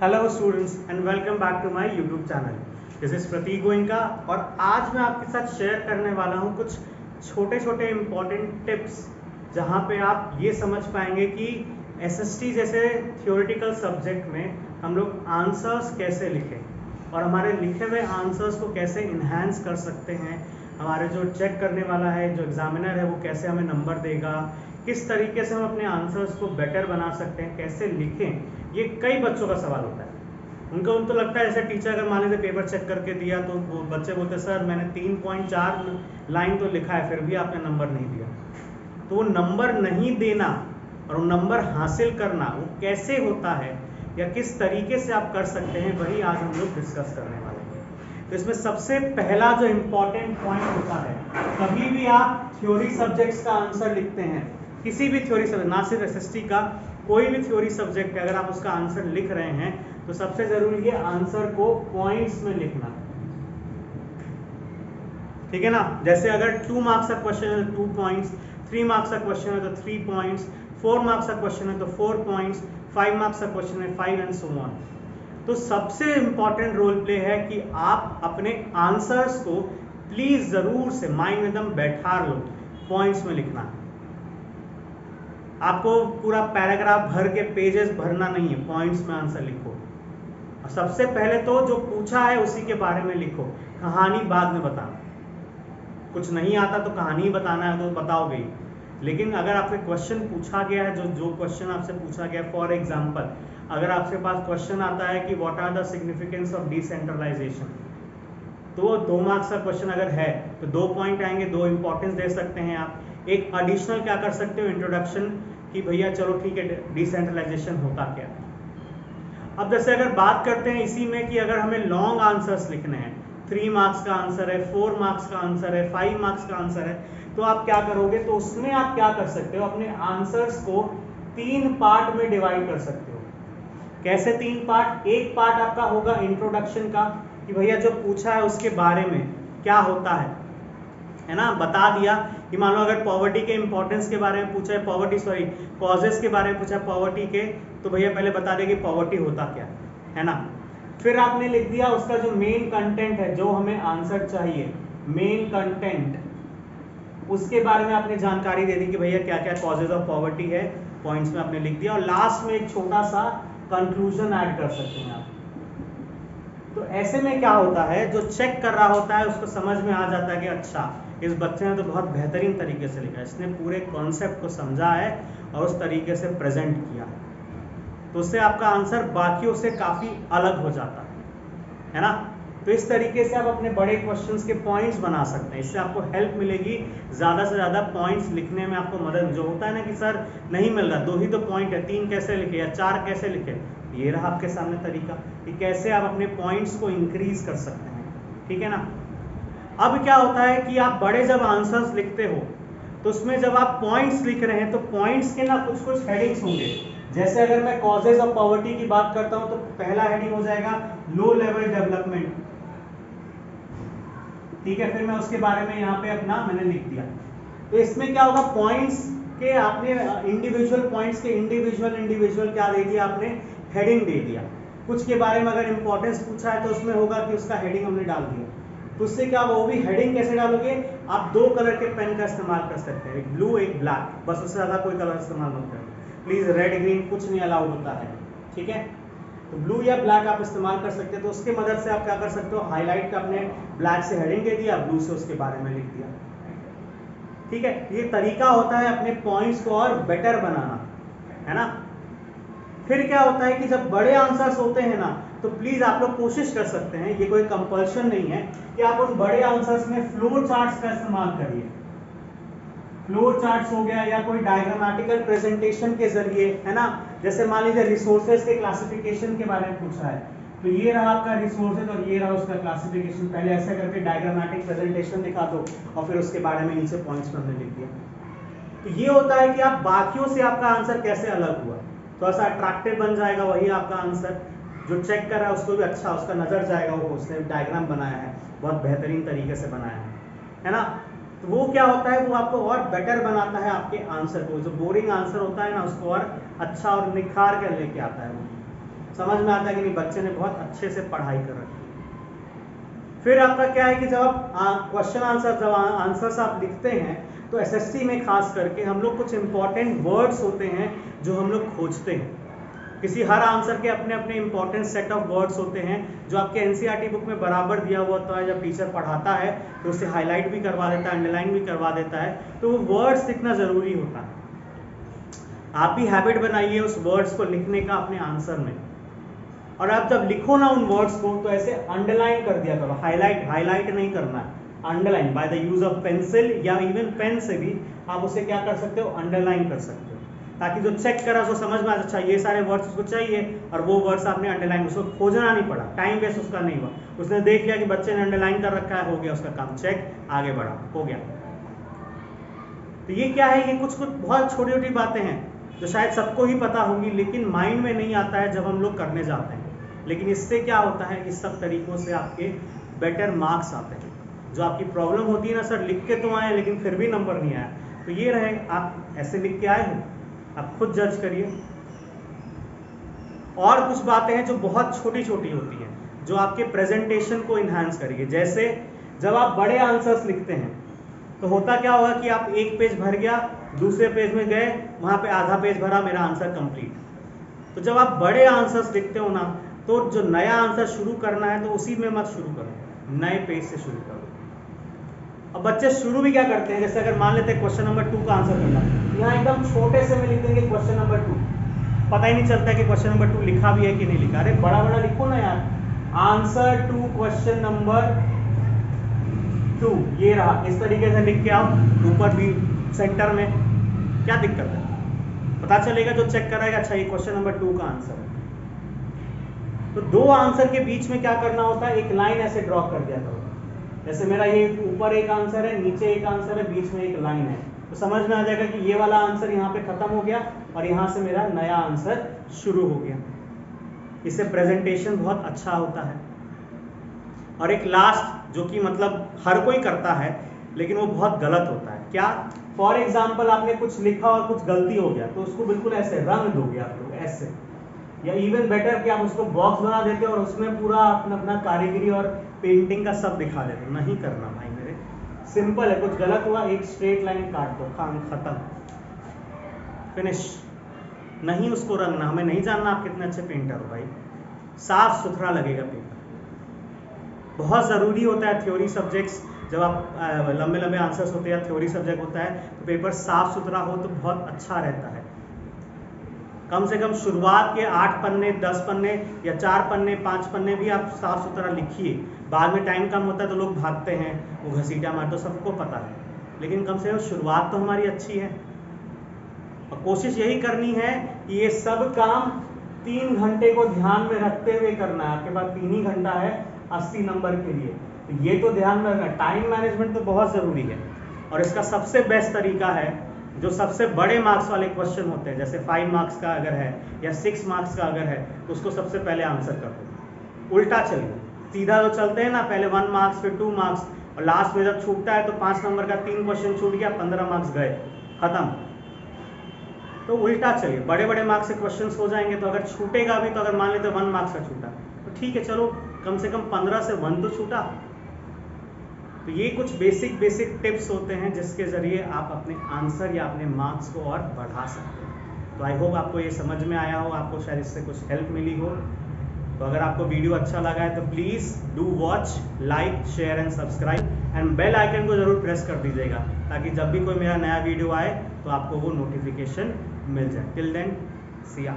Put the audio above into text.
Hello students and welcome back to my YouTube channel. This is Prateek Goenka और आज मैं आपके साथ शेयर करने वाला हूं कुछ छोटे छोटे इम्पॉर्टेंट टिप्स जहां पे आप ये समझ पाएंगे कि एसएसटी जैसे थियोरेटिकल सब्जेक्ट में हम लोग आंसर्स कैसे लिखें और हमारे लिखे हुए आंसर्स को कैसे इन्हांस कर सकते हैं। हमारे जो चेक करने वाला है, जो एग्जामिनर है, वो कैसे हमें नंबर देगा, किस तरीके से हम अपने आंसर्स को बेटर बना सकते हैं, कैसे लिखें। ये कई बच्चों का सवाल होता है। उनको लगता है जैसे टीचर अगर मान लीजिए पेपर चेक करके दिया तो वो बच्चे बोलते हैं सर मैंने 3.4 लाइन तो लिखा है फिर भी आपने नंबर नहीं दिया। तो वो नंबर नहीं देना और वो नंबर हासिल करना वो कैसे होता है या किस तरीके से आप कर सकते हैं, वही आज हम लोग डिस्कस करने वाले हैं। तो इसमें सबसे पहला जो इम्पोर्टेंट पॉइंट होता है, कभी भी आप थ्योरी सब्जेक्ट्स का आंसर लिखते हैं, किसी भी थ्योरी सब्जेक्ट, ना सिर्फ एसएसटी का, कोई भी थ्योरी सब्जेक्ट है, अगर आप उसका आंसर लिख रहे हैं तो सबसे जरूरी है आंसर को पॉइंट्स में लिखना। ठीक है ना। जैसे अगर 2 मार्क्स का क्वेश्चन है तो 2 पॉइंट्स, 3 मार्क्स का क्वेश्चन है तो 3 पॉइंट्स, 4 मार्क्स का क्वेश्चन है तो 4 पॉइंट्स, 5 मार्क्स का क्वेश्चन है 5 एंड सो ऑन। तो सबसे इंपॉर्टेंट रोल प्ले है कि आप अपने आंसर्स को प्लीज जरूर से माइंड में एकदम बैठा लो, पॉइंट्स में लिखना। आपको पूरा पैराग्राफ भर के पेजेस भरना नहीं है, पॉइंट्स में आंसर लिखो। और सबसे पहले तो जो पूछा है उसी के बारे में लिखो, कहानी बाद में बताना। कुछ नहीं आता तो कहानी बताना है तो बताओगे, लेकिन अगर आपसे क्वेश्चन पूछा गया है, जो क्वेश्चन आपसे पूछा गया, फॉर एग्जाम्पल अगर आपके पास क्वेश्चन आता है कि what are the significance of decentralisation, तो 2 मार्क्स का क्वेश्चन अगर है तो 2 पॉइंट आएंगे, 2 इंपॉर्टेंस दे सकते हैं आप। एक एडिशनल क्या कर सकते हो, इंट्रोडक्शन, कि भैया चलो ठीक है डिसेंट्रलाइजेशन होता क्या। अब जैसे अगर बात करते हैं इसी में कि अगर हमें लॉन्ग आंसर्स लिखने हैं, 3 मार्क्स का आंसर है, 4 मार्क्स का आंसर है, 5 मार्क्स का आंसर है, तो आप क्या करोगे, तो उसमें आप क्या कर सकते हो, अपने आंसर्स को 3 पार्ट में डिवाइड कर सकते हो। कैसे 3 पार्ट? एक पार्ट आपका होगा इंट्रोडक्शन का, कि भैया जो पूछा है उसके बारे में क्या होता है ना, बता दिया कि मान लो अगर पॉवर्टी के इंपॉर्टेंस के बारे में पूछा है, कॉजेस के बारे में पूछा है पॉवर्टी के, तो भैया पहले बता दें कि पॉवर्टी होता क्या है ना। फिर आपने लिख दिया उसका जो मेन कंटेंट है, जो हमें आंसर चाहिए, मेन कंटेंट, उसके बारे में आपने जानकारी दे दी कि भैया क्या क्या कॉजेज ऑफ पॉवर्टी है, पॉइंट्स में आपने लिख दिया। और लास्ट में एक छोटा सा कंक्लूजन ऐड कर सकते हैं आप। तो ऐसे में क्या होता है, जो चेक कर रहा होता है उसको समझ में आ जाता है कि अच्छा इस बच्चे ने तो बहुत बेहतरीन तरीके से लिखा है, इसने पूरे कॉन्सेप्ट को समझा है और उस तरीके से प्रेजेंट किया है, तो उससे आपका आंसर बाकियों से काफ़ी अलग हो जाता है ना। तो इस तरीके से आप अपने बड़े क्वेश्चंस के पॉइंट्स बना सकते हैं, इससे आपको हेल्प मिलेगी, ज़्यादा से ज़्यादा पॉइंट्स लिखने में आपको मदद। जो होता है ना कि सर नहीं मिल रहा, 2 ही तो पॉइंट है, 3 कैसे लिखे या 4 कैसे लिखे, ये रहा आपके सामने तरीका कि कैसे आप अपने पॉइंट्स को इंक्रीज कर सकते हैं। ठीक है ना। अब क्या होता है कि आप बड़े जब आंसर्स लिखते हो तो उसमें जब आप पॉइंट्स लिख रहे हैं तो पॉइंट्स के ना कुछ कुछ हेडिंग्स होंगे। जैसे अगर मैं कॉजेज ऑफ पॉवर्टी की बात करता हूं तो पहला हेडिंग हो जाएगा लो लेवल डेवलपमेंट। ठीक है, फिर मैं उसके बारे में यहाँ पे अपना मैंने लिख दिया। तो इसमें क्या होगा, पॉइंट्स के आपने इंडिविजुअल पॉइंट्स के इंडिविजुअल क्या दे दिया आपने, हेडिंग दे दिया। कुछ के बारे में अगर इंपॉर्टेंस पूछा है तो उसमें होगा कि उसका हेडिंग हमने डाल दिया। तो उससे क्या, वो भी हेडिंग कैसे डालोगे, आप 2 कलर के पेन का इस्तेमाल कर सकते हैं, एक ब्लू एक ब्लैक, बस उससे ज़्यादा कोई कलर इस्तेमाल मत करें प्लीज़, रेड ग्रीन कुछ नहीं अलाउड होता है। ठीक है, तो ब्लू या ब्लैक आप इस्तेमाल कर सकते हैं। तो उसके मदद से आप क्या कर सकते हो, हाईलाइट का अपने ब्लैक से हेडिंग दे दिया, ब्लू से उसके बारे में लिख दिया। ठीक है, ये तरीका होता है अपने पॉइंट्स को और बेटर बनाना, है ना। फिर क्या होता है कि जब बड़े आंसर्स होते हैं ना, तो प्लीज आप लोग कोशिश कर सकते हैं, ये कोई कंपल्शन नहीं है कि आप उन बड़े आंसर्स में फ्लो चार्ट्स का इस्तेमाल करिए। फ्लो चार्ट्स हो गया या कोई डायग्रामेटिकल प्रेजेंटेशन के जरिए, है ना। जैसे मान लीजिए रिसोर्सेज के क्लासिफिकेशन के बारे में पूछा है, तो ये रहा आपका रिसोर्सेज और ये रहा उसका क्लासिफिकेशन, पहले ऐसे करके डायग्रामेटिक प्रेजेंटेशन दिखा दो और फिर उसके बारे में नीचे पॉइंट्स में हमने लिख दिया। तो ये होता है कि आप बाकियों से आपका आंसर कैसे अलग हुआ, थोड़ा सा अट्रैक्टिव बन जाएगा वही आपका आंसर। जो चेक कर रहा है उसको भी अच्छा, उसका नजर जाएगा, वो उसने डायग्राम बनाया है, बहुत बेहतरीन तरीके से बनाया है ना। तो वो क्या होता है, वो आपको और बेटर बनाता है आपके आंसर को, जो बोरिंग आंसर होता है ना उसको और अच्छा और निखार कर लेके आता है वो। समझ में आता है कि नहीं बच्चे ने बहुत अच्छे से पढ़ाई कर रखी है। फिर आपका क्या है कि जब आप क्वेश्चन आंसर जब आंसर्स आप लिखते हैं तो एसएससी में खास करके हम लोग कुछ इंपॉर्टेंट वर्ड्स होते हैं जो हम लोग खोजते हैं। किसी हर आंसर के अपने अपने इंपॉर्टेंट सेट ऑफ वर्ड्स होते हैं जो आपके एनसीईआरटी बुक में बराबर दिया हुआ होता है। जब टीचर पढ़ाता है तो उसे हाईलाइट भी करवा देता है, अंडरलाइन भी करवा देता है, तो वो वर्ड्स लिखना ज़रूरी होता है। आप भी हैबिट बनाइए उस वर्ड्स को लिखने का अपने आंसर में, और आप जब लिखो ना उन वर्ड्स को तो ऐसे अंडरलाइन कर दिया करो। हाईलाइट नहीं करना है, underline by the use of pencil या इवन पेन से भी आप उसे क्या कर सकते हो, अंडरलाइन कर सकते हो, ताकि जो चेक करा उसको समझ में आ, अच्छा ये सारे वर्ड्स उसको चाहिए और वो वर्ड्स आपने अंडरलाइन, उसको खोजना नहीं पड़ा, टाइम वेस्ट उसका नहीं हुआ, उसने देख लिया कि बच्चे ने अंडरलाइन कर रखा है, हो गया उसका काम, चेक, आगे बढ़ा, हो गया। तो ये क्या है, ये कुछ बहुत छोटी छोटी बातें हैं जो शायद सबको ही पता होंगी, लेकिन माइंड में नहीं आता है जब हम लोग करने जाते हैं। लेकिन इससे क्या होता है, इस सब तरीकों से आपके बेटर मार्क्स आते हैं। जो आपकी प्रॉब्लम होती है ना, सर लिख के तो आए लेकिन फिर भी नंबर नहीं आया, तो ये रहे, आप ऐसे लिख के आए हो, आप खुद जज करिए। और कुछ बातें हैं जो बहुत छोटी छोटी होती हैं जो आपके प्रेजेंटेशन को इन्हांस करेगी। जैसे जब आप बड़े आंसर्स लिखते हैं तो होता क्या होगा कि आप एक पेज भर गया, दूसरे पेज में गए, वहां पे आधा पेज भरा, मेरा आंसर कंप्लीट। तो जब आप बड़े आंसर्स लिखते हो ना, तो जो नया आंसर शुरू करना है तो उसी में मत शुरू करो, नए पेज से शुरू करो। अब बच्चे शुरू भी क्या करते हैं, जैसे अगर मान लेते हैं क्वेश्चन नंबर 2 का आंसर करना, यहाँ एकदम छोटे से में लिख देंगे क्वेश्चन नंबर 2, पता ही नहीं चलता है कि क्वेश्चन नंबर 2 लिखा भी है कि नहीं लिखा। अरे बड़ा बड़ा लिखो ना यार, आंसर टू क्वेश्चन नंबर 2, ये रहा, इस तरीके से लिख के आओ, ऊपर भी सेंटर में, क्या दिक्कत है, पता चलेगा जो चेक कराएगा, अच्छा ये क्वेश्चन नंबर 2 का आंसर है। तो दो आंसर के बीच में क्या करना होता है, एक लाइन ऐसे ड्रॉ कर दिया करो। जैसे मेरा ये ऊपर एक आंसर है, नीचे एक आंसर है, बीच में एक लाइन है, तो समझ में आ जाएगा कि ये वाला आंसर यहाँ पे खत्म हो गया और यहाँ से मेरा नया आंसर शुरू हो गया। इससे प्रेजेंटेशन बहुत अच्छा होता है। और एक लास्ट जो कि मतलब हर कोई करता है लेकिन वो बहुत गलत होता है, क्या, फॉर एग्जाम्पल आपने कुछ लिखा और कुछ गलती हो गया तो उसको बिल्कुल ऐसे रंग दोगे आप लोग ऐसे, या इवन बेटर कि आप उसको बॉक्स बना देते और उसमें पूरा अपना अपना कारीगरी और पेंटिंग का सब दिखा देते। नहीं करना भाई मेरे, सिंपल है, कुछ गलत हुआ एक स्ट्रेट लाइन काट दो, काम खत्म, फिनिश। नहीं उसको रंगना, हमें नहीं जानना आप कितने अच्छे पेंटर हो भाई, साफ सुथरा लगेगा पेपर। बहुत ज़रूरी होता है थ्योरी सब्जेक्ट्स, जब आप लंबे लंबे आंसर्स होते हैं या थ्योरी सब्जेक्ट होता है तो पेपर साफ सुथरा हो तो बहुत अच्छा रहता है। कम से कम शुरुआत के 8 पन्ने 10 पन्ने या 4 पन्ने 5 पन्ने भी आप साफ सुथरा लिखिए। बाद में टाइम कम होता है तो लोग भागते हैं, वो घसीटा मारते, तो सबको पता है, लेकिन कम से कम शुरुआत तो हमारी अच्छी है। और कोशिश यही करनी है कि ये सब काम 3 घंटे को ध्यान में रखते हुए करना है। आपके पास 3 ही घंटा है 80 नंबर के लिए, तो ये तो ध्यान में रखना। टाइम मैनेजमेंट तो बहुत ज़रूरी है, और इसका सबसे बेस्ट तरीका है, जो सबसे बड़े मार्क्स वाले क्वेश्चन होते हैं, जैसे 5 मार्क्स का अगर है या 6 मार्क्स का अगर है, तो उसको सबसे पहले आंसर कर दो। उल्टा चलिए, सीधा जो चलते हैं ना, पहले 1 मार्क्स फिर 2 मार्क्स, और लास्ट में जब छूटता है तो 5 नंबर का 3 क्वेश्चन छूट गया, 15 मार्क्स गए, खत्म। तो उल्टा चलिए, बड़े बड़े मार्क्स से क्वेश्चन हो जाएंगे, तो अगर छूटेगा भी तो अगर मान लेते 1 मार्क्स का छूटा तो ठीक है, चलो कम से कम 15 से 1 तो छूटा। तो ये कुछ बेसिक टिप्स होते हैं जिसके ज़रिए आप अपने आंसर या अपने मार्क्स को और बढ़ा सकते हैं। तो आई होप आपको ये समझ में आया हो, आपको शायद इससे कुछ हेल्प मिली हो। तो अगर आपको वीडियो अच्छा लगा है तो please do watch, like, share and subscribe, and bell icon को ज़रूर प्रेस कर दीजिएगा, ताकि जब भी कोई मेरा नया वीडियो आए तो आपको वो नोटिफिकेशन मिल जाए। टिल देन, सी या।